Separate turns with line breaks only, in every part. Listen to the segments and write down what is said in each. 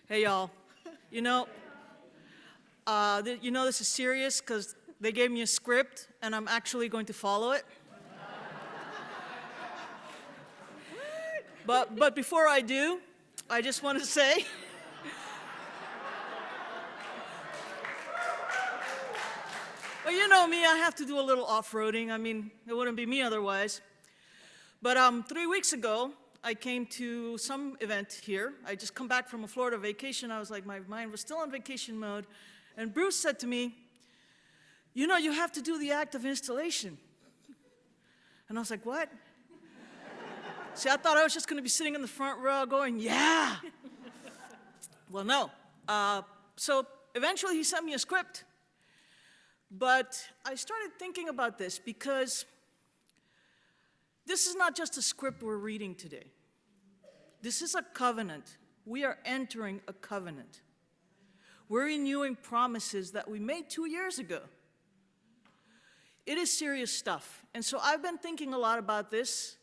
Hey, y'all. You know, this is serious because they gave me a script and I'm actually going to follow it. But before I do, I just want to say, well, you know me, I have to do a little off-roading. I mean, it wouldn't be me otherwise. But 3 weeks ago, I came to some event here. I just come back from a Florida vacation. I was like, my mind was still on vacation mode. And Bruce said to me, you know, you have to do the act of installation. And I was like, what? See, I thought I was just going to be sitting in the front row going, yeah. Well, no. So eventually he sent me a script. But I started thinking about this because this is not just a script we're reading today. This is a covenant. We are entering a covenant. We're renewing promises that we made 2 years ago. It is serious stuff. And so I've been thinking a lot about this.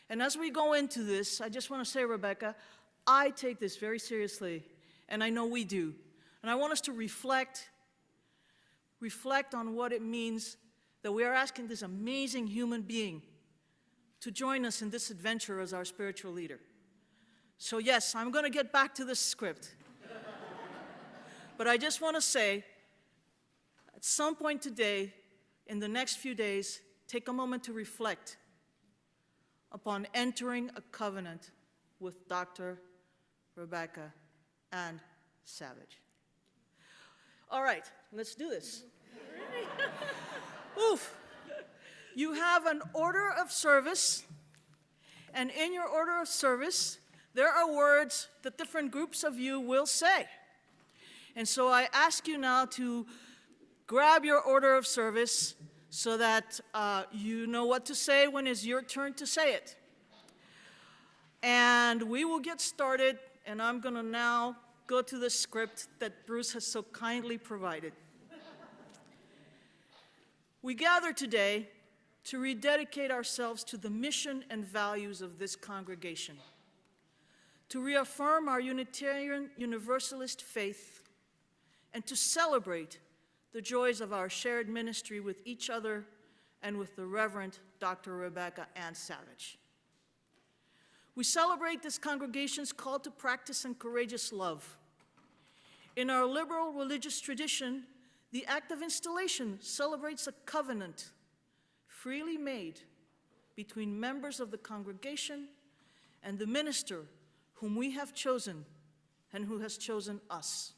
And as we go into this, I just want to say, Rebekah, I take this very seriously, and I know we do. And I want us to reflect on what it means that we are asking this amazing human being to join us in this adventure as our spiritual leader. So yes, I'm going to get back to this script. But I just want to say, at some point today, in the next few days, take a moment to reflect upon entering a covenant with Dr. Rebekah and Savage. All right, let's do this. Oof. You have an order of service, and in your order of service, there are words that different groups of you will say. And so I ask you now to grab your order of service so that you know what to say when it's your turn to say it. And we will get started, and I'm going to now go to the script that Bruce has so kindly provided. We gather today to rededicate ourselves to the mission and values of this congregation, to reaffirm our Unitarian Universalist faith, and to celebrate the joys of our shared ministry with each other and with the Reverend Dr. Rebekah Ann Savage. We celebrate this congregation's call to practice and courageous love. In our liberal religious tradition, the act of installation celebrates a covenant freely made between members of the congregation and the minister whom we have chosen and who has chosen us.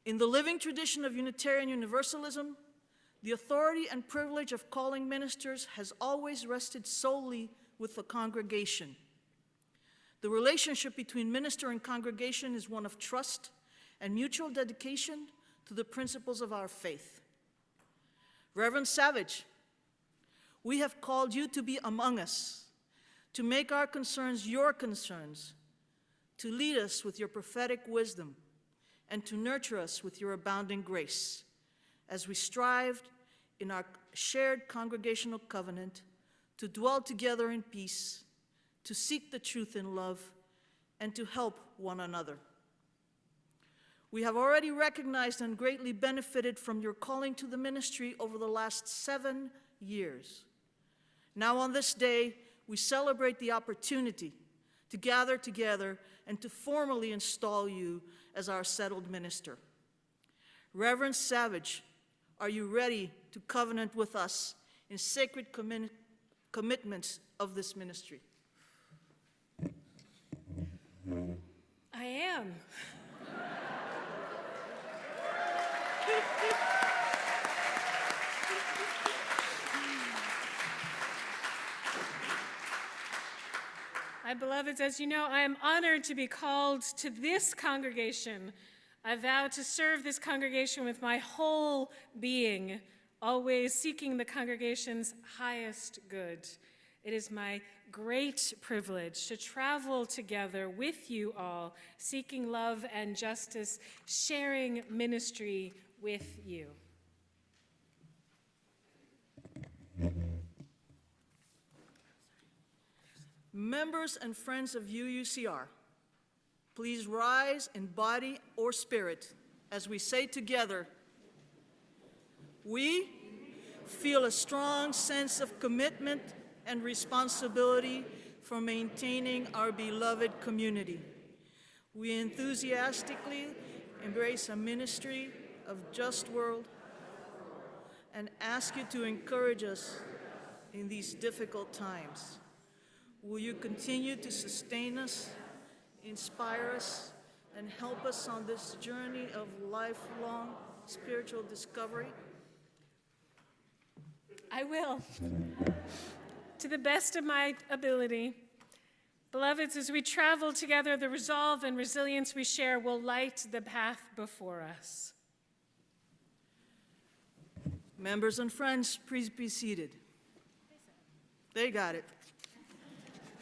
In the living tradition of Unitarian Universalism, the authority and privilege of calling ministers has always rested solely with the congregation. The relationship between minister and congregation is one of trust and mutual dedication to the principles of our faith. Reverend Savage, we have called you to be among us, to make our concerns your concerns, to lead us with your prophetic wisdom, and to nurture us with your abounding grace as we strive in our shared congregational covenant to dwell together in peace, to seek the truth in love, and to help one another. We have already recognized and greatly benefited from your calling to the ministry over the last 7 years. Now on this day, we celebrate the opportunity to gather together and to formally install you as our settled minister. Reverend Savage, are you ready to covenant with us in sacred commitments of this ministry?
I am. My beloveds, as you know, I am honored to be called to this congregation. I vow to serve this congregation with my whole being, always seeking the congregation's highest good. It is my great privilege to travel together with you all, seeking love and justice, sharing ministry with you.
Members and friends of UUCR, please rise in body or spirit as we say together, we feel a strong sense of commitment and responsibility for maintaining our beloved community. We enthusiastically embrace a ministry of just world and ask you to encourage us in these difficult times. Will you continue to sustain us, inspire us, and help us on this journey of lifelong spiritual discovery?
I will, to the best of my ability. Beloveds, as we travel together, the resolve and resilience we share will light the path before us.
Members and friends, please be seated. They got it.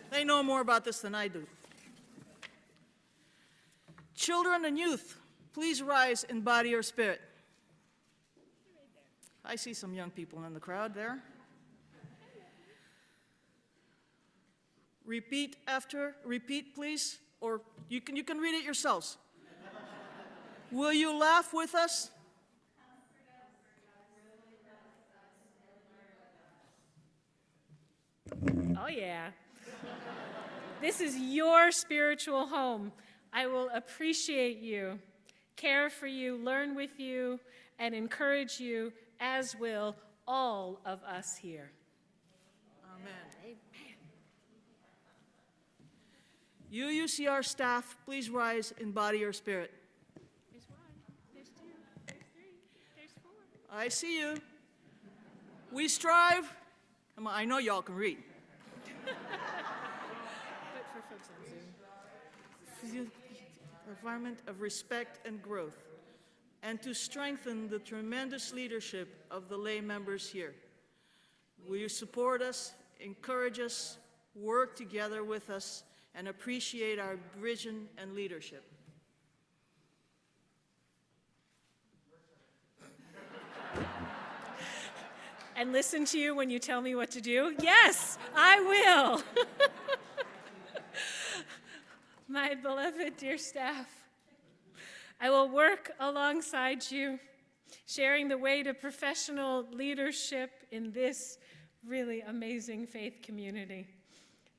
They know more about this than I do. Children and youth, please rise in body or spirit. I see some young people in the crowd there. Repeat please, or you can read it yourselves. Will you laugh with us?
Oh yeah. This is your spiritual home. I will appreciate you, care for you, learn with you, and encourage you, as will all of us here.
Amen. You UCR staff, please rise in body or spirit.
There's one, there's two, there's three, there's four.
I see you. We strive. Come on, I know y'all can read.
But for folks on Zoom.
Environment of respect and growth, and to strengthen the tremendous leadership of the lay members here. Will you support us, encourage us, work together with us, and appreciate our vision and leadership?
And listen to you when you tell me what to do? Yes, I will. My beloved dear staff, I will work alongside you, sharing the way to professional leadership in this really amazing faith community.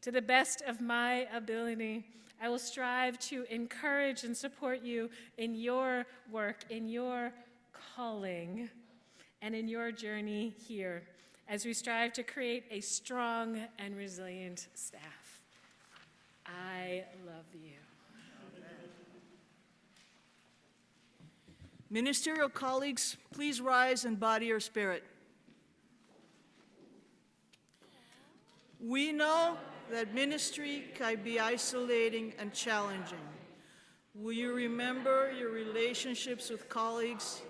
To the best of my ability, I will strive to encourage and support you in your work, in your calling, and in your journey here as we strive to create a strong and resilient staff. I love you.
Ministerial colleagues, please rise in body or spirit. We know that ministry can be isolating and challenging. Will you remember your relationships with colleagues,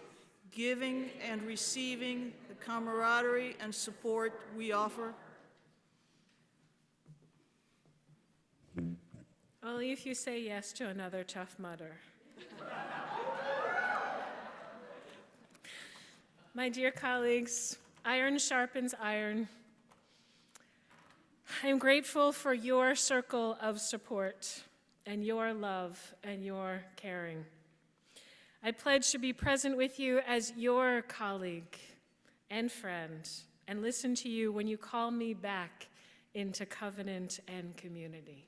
giving and receiving the camaraderie and support we offer?
Only if you say yes to another Tough Mudder. My dear colleagues, iron sharpens iron. I'm grateful for your circle of support and your love and your caring. I pledge to be present with you as your colleague and friend and listen to you when you call me back into covenant and community.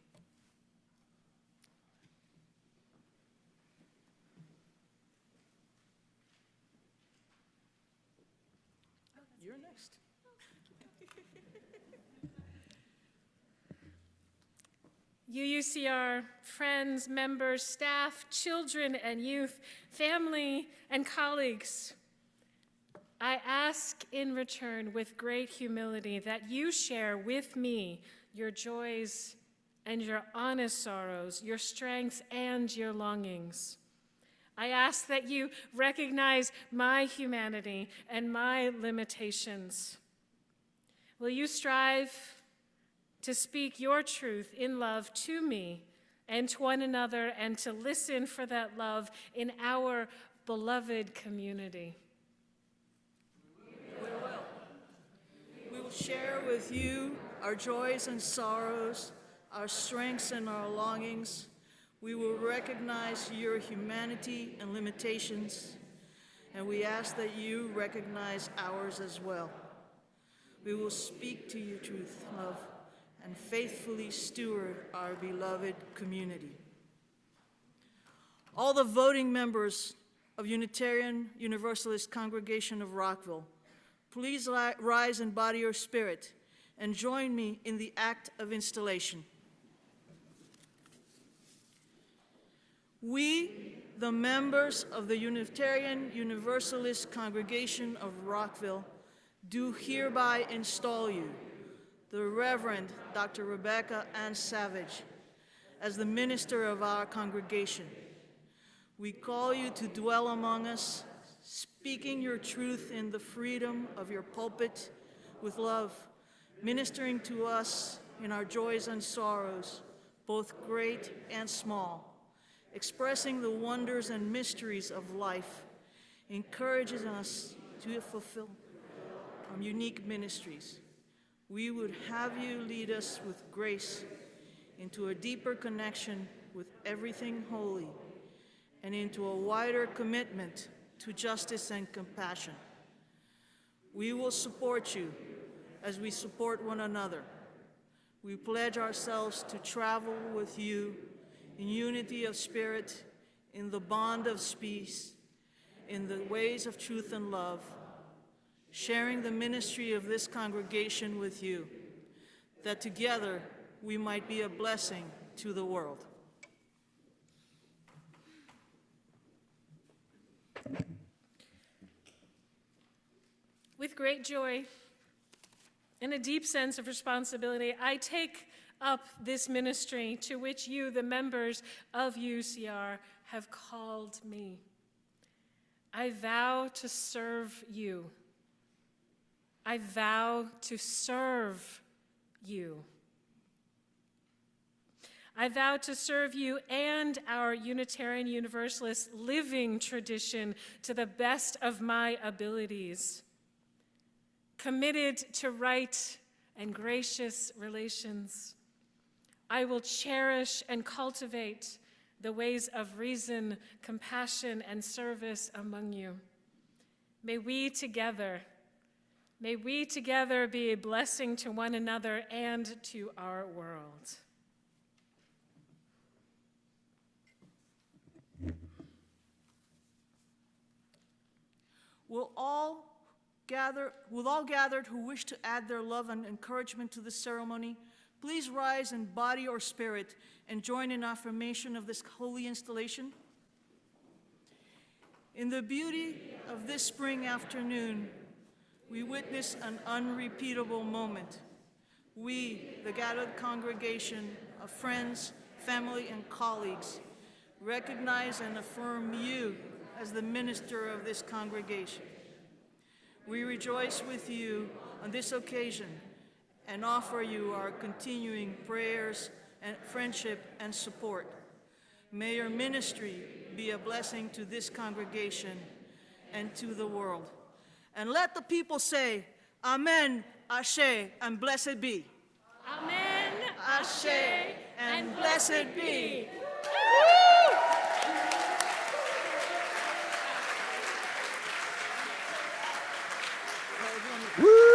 You're next.
UUCR, friends, members, staff, children and youth, family and colleagues, I ask in return with great humility that you share with me your joys and your honest sorrows, your strengths and your longings. I ask that you recognize my humanity and my limitations. Will you strive to speak your truth in love to me and to one another, and to listen for that love in our beloved community?
We will. We will share with you our joys and sorrows, our strengths and our longings. We will recognize your humanity and limitations, and we ask that you recognize ours as well. We will speak to you truth, love, and faithfully steward our beloved community. All the voting members of Unitarian Universalist Congregation of Rockville, please rise in body or spirit and join me in the act of installation. We, the members of the Unitarian Universalist Congregation of Rockville, do hereby install you, the Reverend Dr. Rebekah Ann Savage, as the minister of our congregation. We call you to dwell among us, speaking your truth in the freedom of your pulpit with love, ministering to us in our joys and sorrows, both great and small, expressing the wonders and mysteries of life, encouraging us to fulfill our unique ministries. We would have you lead us with grace into a deeper connection with everything holy and into a wider commitment to justice and compassion. We will support you as we support one another. We pledge ourselves to travel with you in unity of spirit, in the bond of peace, in the ways of truth and love, sharing the ministry of this congregation with you, that together we might be a blessing to the world.
With great joy and a deep sense of responsibility, I take up this ministry to which you, the members of UCR, have called me. I vow to serve you. I vow to serve you. I vow to serve you and our Unitarian Universalist living tradition to the best of my abilities, committed to right and gracious relations. I will cherish and cultivate the ways of reason, compassion, and service among you. May we together be a blessing to one another and to our world.
Will all gathered who wish to add their love and encouragement to this ceremony, please rise in body or spirit and join in affirmation of this holy installation. In the beauty of this spring afternoon, we witness an unrepeatable moment. We, the gathered congregation of friends, family, and colleagues, recognize and affirm you as the minister of this congregation. We rejoice with you on this occasion and offer you our continuing prayers and friendship and support. May your ministry be a blessing to this congregation and to the world. And let the people say, Amen, Ashe, and blessed be.
Amen,
Ashe, and blessed be.
Woo!